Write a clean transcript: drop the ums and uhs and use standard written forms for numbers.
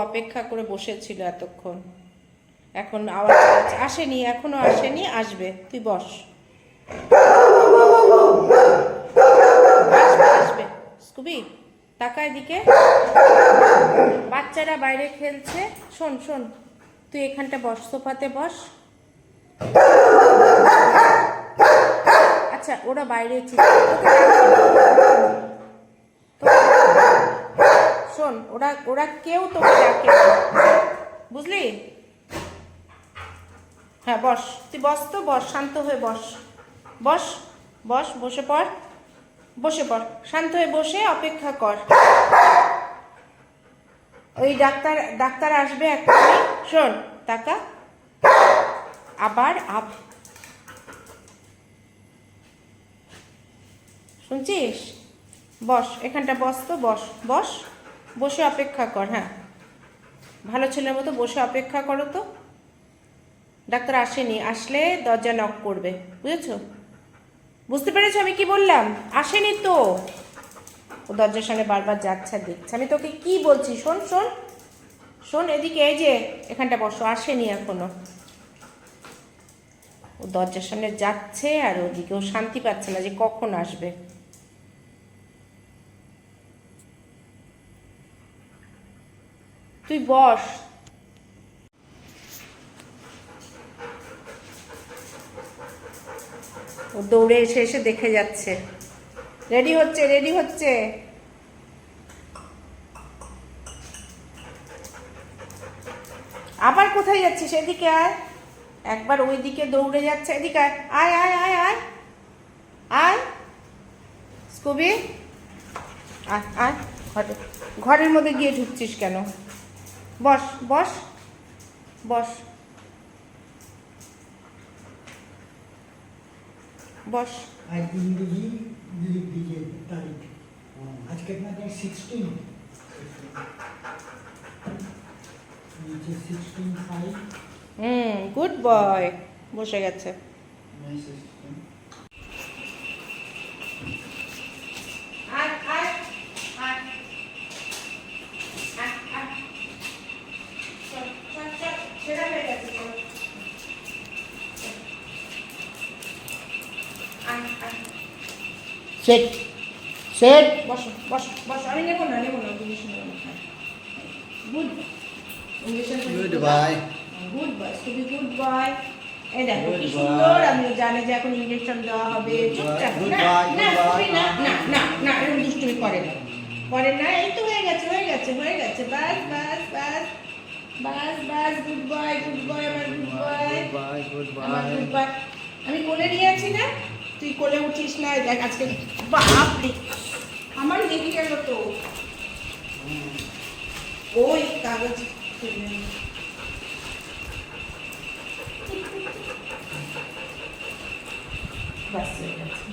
অপেক্ষা করে বসেছিল এতক্ষণ, এখন আওয়াজ আসেনি, এখনো আসেনি, আসবে। তুই বস, আসবে আসবে। স্কুবি তাকা এদিকে, বাচ্চারা বাইরে খেলছে। শোন শোন, তুই এখানটা বস, সোফাতে বস। আচ্ছা ওরা বাইরে শোন, ওরা ওরা কেউ তোকে ডাকে, বুঝলি? হ্যাঁ বস, তুই বস তো, বস, শান্ত হয়ে বস, বস বস, বসে পড়, বসে পড়, শান্ত হয়ে বসে অপেক্ষা কর। ওই ডাক্তার ডাক্তার আসবে এক্ষুনি। শোন টাকা আবার শুনছিস? বস এখানটা, বস তো, বস বস, বসে অপেক্ষা কর। হ্যাঁ ভালো ছেলের মতো বসে অপেক্ষা করো তো। ডাক্তার আসেনি, আসলে দরজা নক করবে, বুঝেছো? বুঝতে পেরেছো আমি কি বললাম? আসেনি তো, ও দরজার সামনে বারবার যাচ্ছে, দেখছে। আমি তোকে কি বলছি, শোন শোন শোন এদিকে, এই যে এখানটা বসো, আসেনি এখনো। ও দরজার সামনে যাচ্ছে আর ওদিকে ও শান্তি পাচ্ছে না যে কখন আসবে। তুই বস। ও দৌড়ে এসে এসে দেখে যাচ্ছে, রেডি হচ্ছে রেডি হচ্ছে। আবার কোথায় যাচ্ছিস? এদিকে আয়, একবার ওই দিকে দৌড়ে যাচ্ছে, এদিকে আয়, আয় আয় আয় আয় আয়। স্কুবি আয় আয়, ঘরে, ঘরের মধ্যে গিয়ে ঢুকছিস কেন? বস বস বস বস। গুড বয়, বসে গেছে। সেট সেট, বসো বসো বসো, আমি নেবো না, নেবো না, ইংলিশ নেবো না। Good, English good bye, good bye, খুবই গুড বাই। এই দেখো কি সুন্দর, আমি জানি যে এখন ইঞ্জেকশন দেওয়া হবে। চুপচাপ, না না না না না না, এরকম দুষ্টুমি করে না, করে না। এই তো হয়ে গেছে হয়ে গেছে হয়ে গেছে, বাস বাস বাস বাস বাস, গুড বয় গুড বয়, আমার গুড বয়, আমার গুড বয়। আমি কোলে নিয়ে আছি না, তুই কোলে উঠিস না। দেখ আজকে বাপরে, আমার দেখে গেল তো ওই কাগজ। বাস হয়ে গেছে।